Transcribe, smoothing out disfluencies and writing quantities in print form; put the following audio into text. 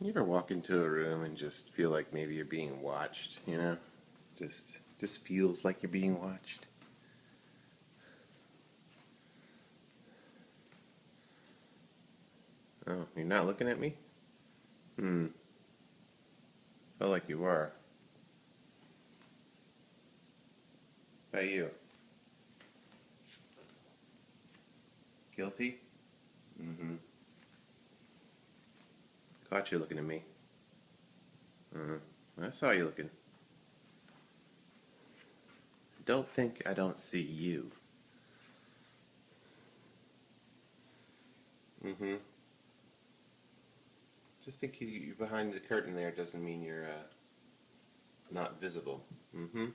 You ever walk into a room and just feel like maybe you're being watched, you know? Just feels like you're being watched. Oh, you're not looking at me? Hmm. Felt like you were. How about you? Guilty? Mm-hmm. Caught you looking at me. I saw you looking. Don't think I don't see you. Mm-hmm. Just think you're behind the curtain there doesn't mean you're not visible. Mm-hmm.